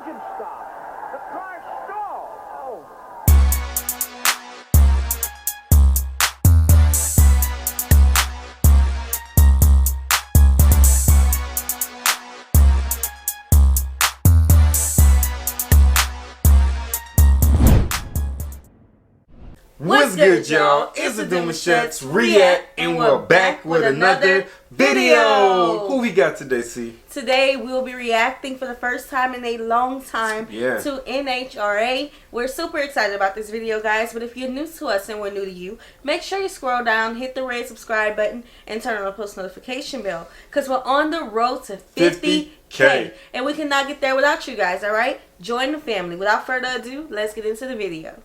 engine stopped. The car stalled. Oh. What's good, y'all? It's the Demouchets React, and we're back with another video. Who we got today, C? Today we'll be reacting for the first time in a long time to NHRA. We're super excited about this video, guys, but if you're new to us and we're new to you, make sure you scroll down, hit the red subscribe button, and turn on the post notification bell, because we're on the road to 50K, and we cannot get there without you guys, alright? Join the family. Without further ado, let's get into the video.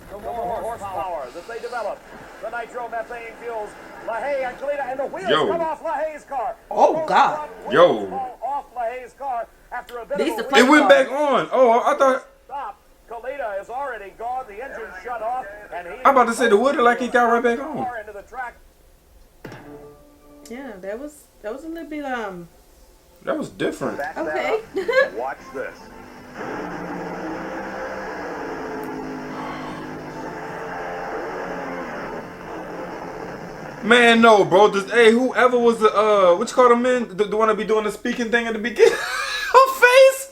The more horsepower that they develop. The Nitromethane fuels LaHaye and Kalita, and the wheels come off LaHaye's car. Oh, God. Yo. Off LaHaye's car after a bit of a it went back on. Oh, I thought. Stop. Kalita is already gone. The engine shut off. And I'm about to say the wood like he got right back on. Into the track. Yeah, that was a little bit That was different. Okay. Watch this. Man, no, bro. Hey, whoever was the what you call them in? The one that be doing the speaking thing at the beginning. Her face.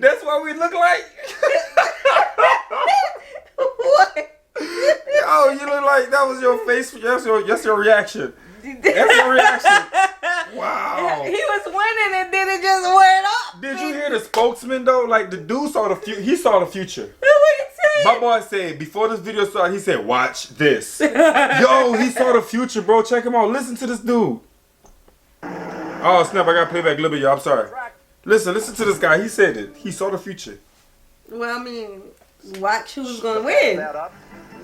That's what we look like. What? Oh, you look like that was your face. That's your reaction. That's your reaction. Wow. He was winning and then it just went up. Did you hear the spokesman though? Like the dude saw the future. He saw the future. My boy said before this video started, he said, "Watch this." Yo, he saw the future, bro. Check him out. Listen to this dude. Oh snap! I gotta play back a little bit, y'all. I'm sorry. Listen to this guy. He said it. He saw the future. Well, I mean, watch who's gonna win.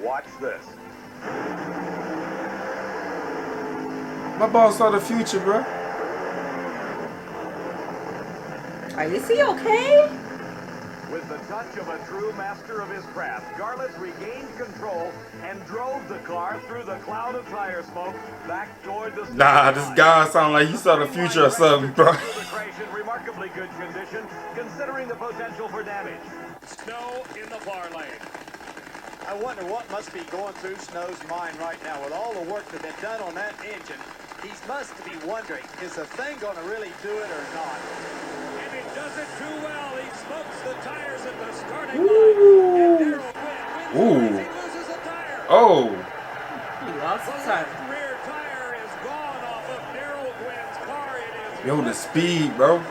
Watch this. My boss saw the future, bro. Is he okay? With the touch of a true master of his craft, Garlits regained control and drove the car through the cloud of tire smoke back toward the... Nah, this guy sound like he saw the future or something, bro. Remarkably good condition, considering the potential for damage. Snow in the far lane. I wonder what must be going through Snow's mind right now with all the work that's been done on that engine. He must be wondering, is the thing going to really do it or not? And it does it too well. He smokes the tires at the starting line. And Ooh. he loses a tire. Oh. He lost the tire. Rear tire is gone off of Darrell Gwynn's car. It is Yo, the speed, bro.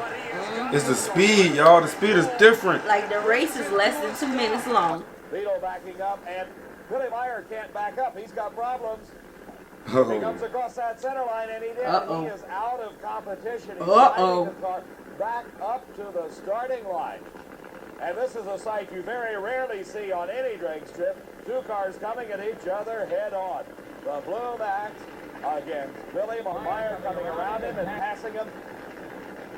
It's the speed, y'all. The speed is different. Like the race is less than 2 minutes long. Vito backing up, and Billy Meyer can't back up. He's got problems. He comes across that center line, and he did. He is out of competition. He's driving the car back up to the starting line. And this is a sight you very rarely see on any drag strip. Two cars coming at each other head on. The Blue Max against Billy Meyer coming around him and passing him.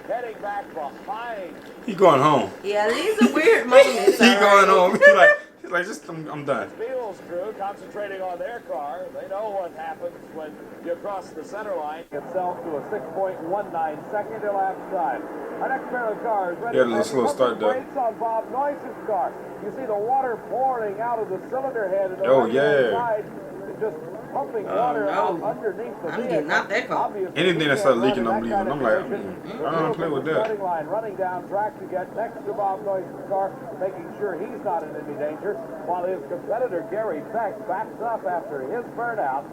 Heading back behind. He going home. Yeah, these are weird moments. He going home. He's like, just I'm done. Beatles crew concentrating on their car. They know what happens when you cross the center line. Itself to a 6.19 second elapsed time. Our next pair of cars ready to let's slow start though. brakes on Bob Noyce's car. You see the water pouring out of the cylinder head. And side, just pumping water out underneath the vehicle. Getting out that car. Anything that starts leaking, I'm leaving. I'm like, I don't play with that. Line, running down track to get next to Bob Noyce's car, making sure he's not in any danger, while his competitor Gary Beck backs up after his burnout.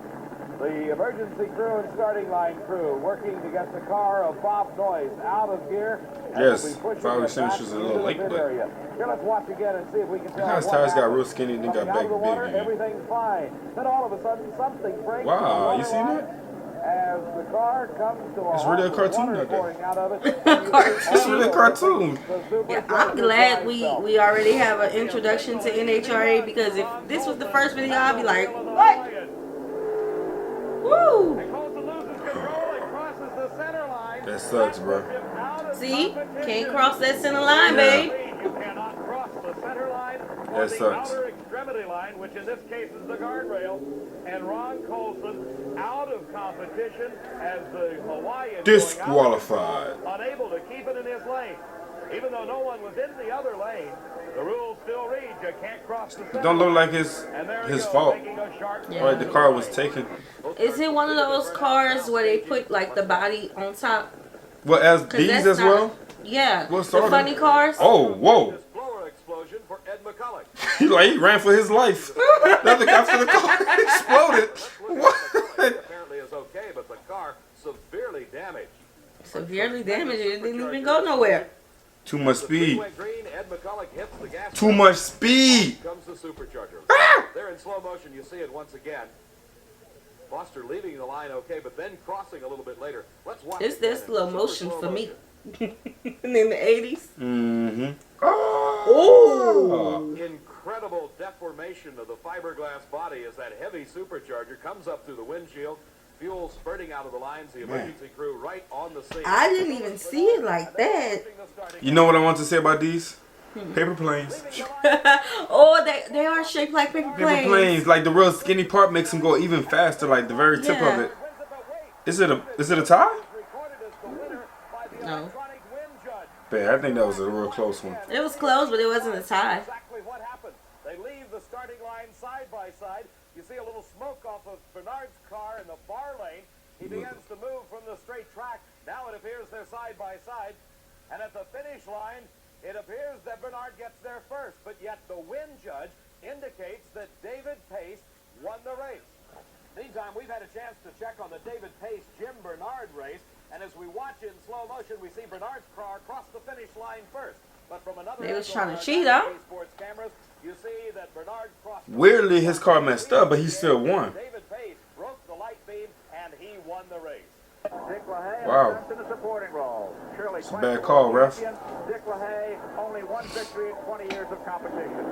The emergency crew and starting line crew working to get the car of Bob Noyce out of gear. Yes, probably finishes a little late, but here, let's watch again and see if we can tell. His tires got real skinny and then got back big. Everything's fine. Then all of a sudden something breaks. Wow, you seen that? As the car comes to a it's really a cartoon out there. Cartoon. It's really a cartoon. Yeah, I'm glad we already have an introduction to NHRA, because if this was the first video, I'd be like, what? Woo! That sucks, bro. See? Can't cross that center line, babe. You cannot cross the center line or That the sucks. outer extremity line, which in this case is the guardrail. And Ron Colson out of competition as the Hawaiian Disqualified. unable to keep Even though no one was in the other lane, the rules still read you can't cross the center. It don't look like his fault. Yeah. Right, the car was taken. Is it one of those cars where they put like the body on top? Well, as these as well? Yeah. What The sort of- funny cars? Oh, whoa. He ran for his life. Nothing after the car exploded. What? Apparently is okay, but the car severely damaged. Severely damaged. It didn't even go nowhere. Too much speed. Green, Ed McCulloch hits the gas. Too much speed. Comes the supercharger. There in slow motion, you see it once again. Foster leaving the line okay, but then crossing a little bit later. Let's watch. It's this slow motion for me. And in the 80s. Mm-hmm. Oh! Incredible deformation of the fiberglass body as that heavy supercharger comes up through the windshield. Fuel spurting out of the lines. The emergency crew right on the scene. I didn't even see it like that. You know what I want to say about these? Paper planes. Oh, they are shaped like paper planes. Paper planes. Like the real skinny part makes them go even faster. Like the very tip of it. Is it a tie? No. Man, I think that was a real close one. It was close, but it wasn't a tie. Exactly what happened. They leave the starting line side by side. You see a little smoke off of Bernard's car in the far lane. He begins to move from the straight track. Now it appears they're side by side. And at the finish line, it appears that Bernard gets there first. But yet the win judge indicates that David Pace won the race. Meantime, we've had a chance to check on the David Pace-Jim Bernard race. And as we watch in slow motion, we see Bernard's car cross the finish line first. But from another They was trying to cheat, huh? sports cameras, you see that Bernard crossed. Weirdly, his car messed up, but he still won. David Pace broke the light beam, and he won the race. Wow. In the supporting role. Surely It's a bad call, ref. Dick LaHaye, only one victory in 20 years of competition.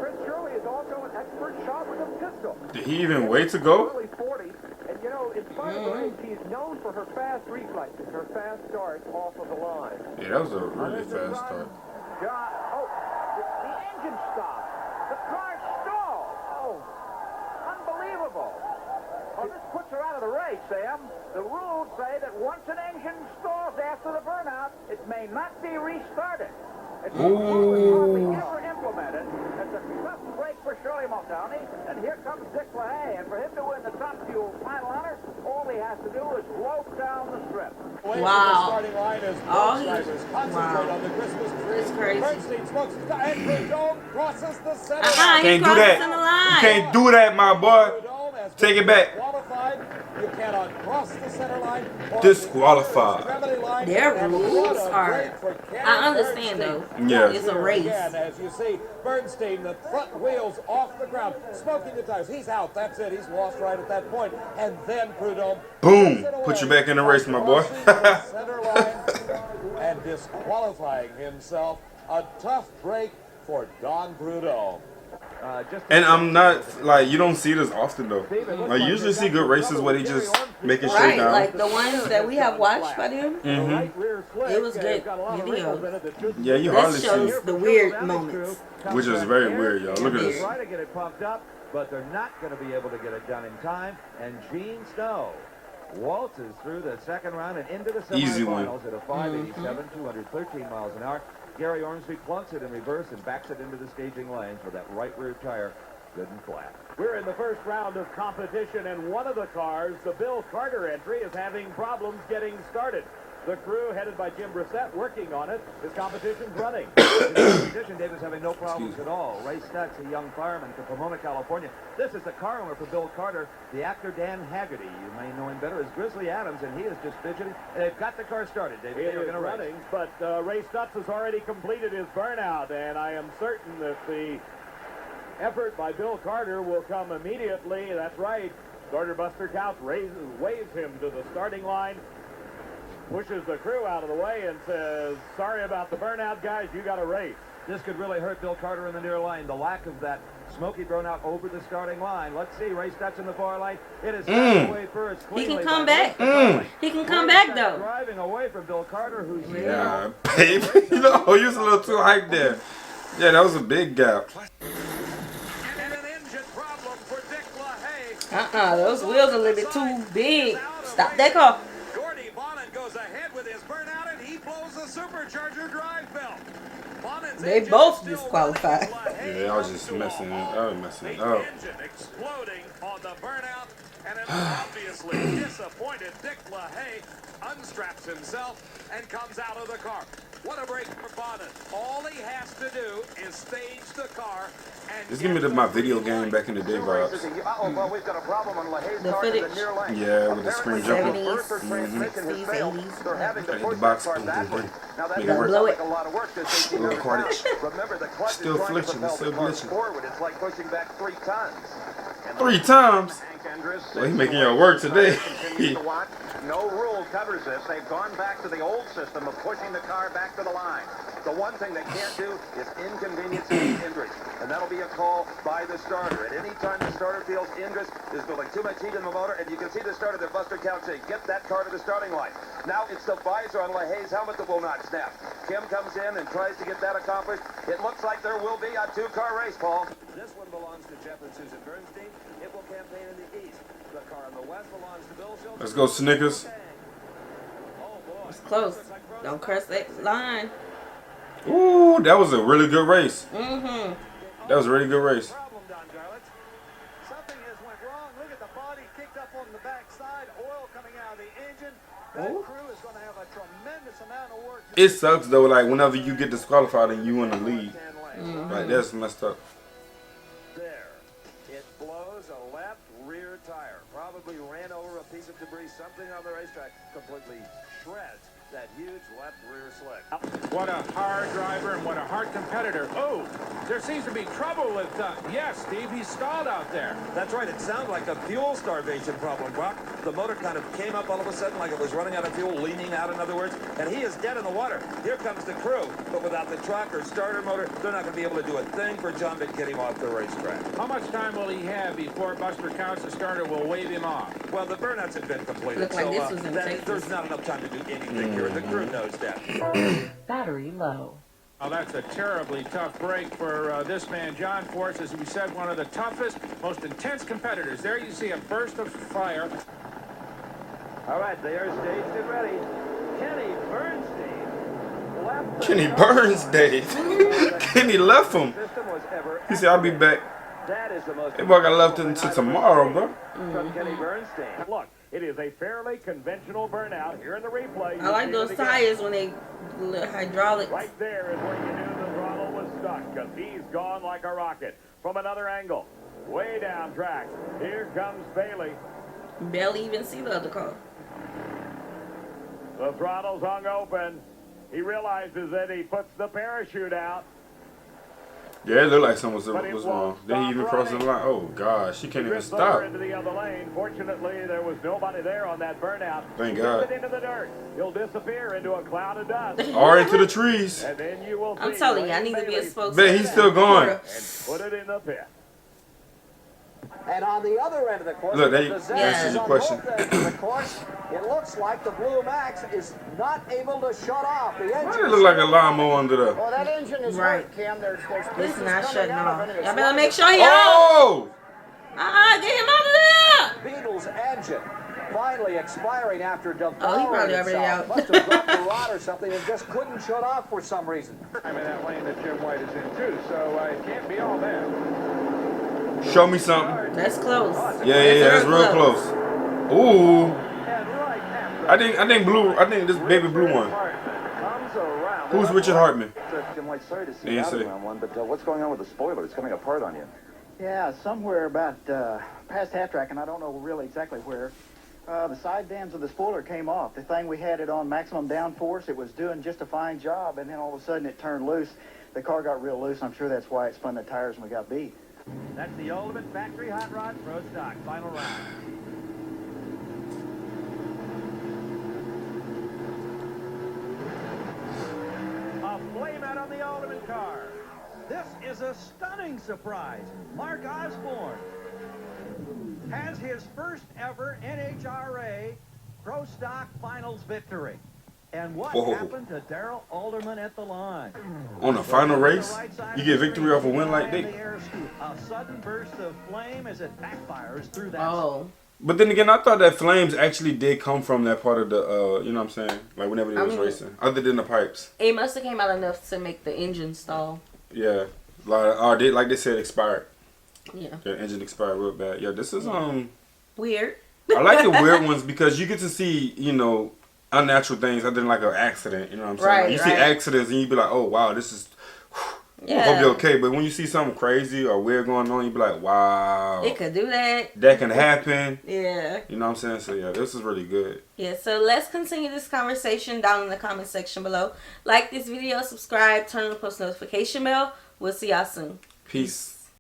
Chris Shirley is also an expert shot with a pistol. Did he even wait to go? Early 40s, and you know, in spite of the race, she's known for her fast reflexes, her fast start off of the line. Yeah, that was a really fast start. The engine stopped. The car stalled. Oh, unbelievable. Oh, this puts her out of the race, Sam. The rules say that once an engine stalls after the burnout, it may not be restarted. It's hardly ever implemented. It's a tough break for Shirley Muldowney, and here comes Dick LaHaye. And for him to win the Top Fuel final honor, all he has to do is rope down the strip. Wow. Starting line is concentrate on the Christmas tree. It's crazy. Bernstein smokes and Prudhomme crosses the center Can't do that. You can't do that, my boy. Take it back. You cannot cross the center line. Disqualified. Their rules are. I understand though. Yeah. It's a race. Again, as you see, Bernstein, the front wheels off the ground, smoking the tires. He's out. That's it. He's lost right at that point. And then Prudhomme. Boom. Put you back in the race, my boy. Center line and disqualifying himself. A tough break for Don Prudhomme. And I'm not, like, you don't see this often, though. Like, you usually see good races where they just make it straight down. Like the ones that we have watched by them. It was good video. Yeah, you hardly This see shows it, the weird moments. which is very weird, y'all. Look at this. Try to get it pumped up, but they're not going to be able to get it done in time. And Gene Snow waltzes through the second round and into the Easy win. semifinals at a 587, 213 miles an hour. Gary Ormsby plunks it in reverse and backs it into the staging lanes with that right rear tire good and flat. We're in the first round of competition, and one of the cars, the Bill Carter entry, is having problems getting started. The crew, headed by Jim Brissett, working on it. His competition's running. In competition, David's having no problems at all. Ray Stutz, a young fireman from Pomona, California. This is the car owner for Bill Carter, the actor Dan Haggerty. You may know him better as Grizzly Adams, and he is just fidgeting. They've got the car started, David. They are going to running, but Ray Stutz has already completed his burnout, and I am certain that the effort by Bill Carter will come immediately. That's right. Starter Buster Couch waves him to the starting line, pushes the crew out of the way and says, sorry about the burnout, guys, you got a race. This could really hurt Bill Carter in the near line. The lack of that smoky burnout over the starting line. Let's see, Ray Stutz in the far line. It is away first. He can come back. He can come Ray back Stutz though. driving away from Bill Carter, who's Yeah, baby. You know, you was a little too hyped there. Yeah, that was a big gap. and an engine problem for Dick LaHaye. Those wheels are a little bit too big. Stop that car. Gordy Bonnet goes ahead with his burnout, and he blows the supercharger drive belt. They both disqualified. Yeah, they all just messing it up. Engine exploding on the burnout, and an obviously disappointed Dick LaHaye unstraps himself and comes out of the car. What a break for Bonnet. All he has to do is stage the car and Just give me my video game back in the day vibes. The footage. Yeah, with the screen jumper. 70s, 60s, 80s. The box. Make it work. Blow it. Little cordage. Still glitching. It's still glitching. It's like pushing back 3 tons. 3 times? Well, he making your work today. No rule covers this. They've gone back to the old system of pushing the car back to the line. The one thing they can't do is inconvenience any injuries. And that'll be a call by the starter. At any time the starter feels injuries, is building too much heat in the motor, and you can see the starter, their buster count say, get that car to the starting line. Now it's the visor on LaHaye's helmet that will not snap. Kim comes in and tries to get that accomplished. It looks like there will be a 2-car race, Paul. This one belongs to Jeff and Susan Bernstein. It will campaign in the east. The car in the west belongs to Bill Schultz. Let's go, Snickers. It's close. Don't cross that line. Ooh, that was a really good race. Mm-hmm. That was a really good race. Problem, Don Garlits. Something has went wrong. Look at the body kicked up on the backside. Oil coming out of the engine. That crew is going to have a tremendous amount of work. It sucks though, like whenever you get disqualified and you in the lead. Like that's messed up. There. It blows a left rear tire. Probably ran over a piece of debris, something on the racetrack. Completely shreds that huge left rear slick. What a hard driver and what a hard competitor. Oh, there seems to be trouble with, yes, Steve, he's stalled out there. That's right. It sounded like a fuel starvation problem, Brock. The motor kind of came up all of a sudden like it was running out of fuel, leaning out, in other words, and he is dead in the water. Here comes the crew, but without the truck or starter motor, they're not going to be able to do a thing for John to get him off the racetrack. How much time will he have before Buster Counts, the starter, will wave him off? Well, the burnouts have been completed, Looked like so this was in Texas. there's not enough time to do anything here. The crew knows that. Battery low. Oh, that's a terribly tough break for this man, John Force, as we said, one of the toughest, most intense competitors. There you see a burst of fire. All right, they are staged and ready. Kenny Bernstein left. Kenny Burns, Dave. Kenny left him. He said, I'll be back. That is the most. That boy got left until tomorrow, bro. From Kenny Bernstein. Look, it is a fairly conventional burnout. Here in the replay. I like those tires when they hydraulics. Right there is where you knew the throttle was stuck, because he's gone like a rocket. From another angle, way down track. Here comes Bailey. Barely even see the other car. The throttle's hung open. He realizes that he puts the parachute out. Yeah, it looked like something was wrong. Then he even crossed the line. Oh, gosh. She can't even stop. Into the other lane. Fortunately, there was nobody there on that burnout. Thank God. Into the dirt. He'll disappear into a cloud of dust. Or into the trees. And then you will I'm see telling you, I Wayne need to be a Bailey spokesman. Bet he's still going. and put it in the pit. And on the other end of the course, Look, the that answers your question. the course, it looks like the Blue Max is not able to shut off. The engine. Why did it look like a lawnmower under there? Well, that engine is Right. hurt, Cam. There's It's pieces not coming shutting out off. of it. Y'all better make sure he out. Oh! Get him out of there. Beetle's engine finally expiring after devouring Oh, he probably already itself. out. Must have dropped a rod or something and just couldn't shut off for some reason. I'm in that lane that Jim White is in too, so it can't be all that. Show me something. That's close. Yeah, that's real close. Ooh. And right after I think this baby blue one. comes around. Who's Richard Hartman? Jim White, sorry to see They you didn't out say. around one, but what's going on with the spoiler? It's coming apart on you. Yeah, somewhere about past half track, and I don't know really exactly where. The side dams of the spoiler came off. The thing we had it on maximum downforce, it was doing just a fine job, and then all of a sudden it turned loose. The car got real loose. I'm sure that's why it spun the tires and we got beat. That's the ultimate factory hot rod pro stock. Final round. A flame out on the ultimate car. This is a stunning surprise. Mark Osborne has his first ever NHRA Pro Stock Finals victory. And what happened to Darrell Alderman at the line? On the final race, you get victory off a win like that. A sudden burst of flame as it backfires through that. Oh. But then again, I thought that flames actually did come from that part of the, you know what I'm saying? Like whenever they was racing. Other than the pipes. It must have came out enough to make the engine stall. Yeah. Like they said, expired. Yeah. The engine expired real bad. Yeah, this is, weird. I like the weird ones because you get to see, you know, unnatural things other than like an accident. You know what I'm saying? Right, like you see accidents and you be like, oh, wow, this is... I hope you're okay, but when you see something crazy or weird going on, you be like, wow. It could do that. That can happen. Yeah. You know what I'm saying? So, yeah, this is really good. Yeah, so let's continue this conversation down in the comment section below. Like this video, subscribe, turn on the post notification bell. We'll see y'all soon. Peace.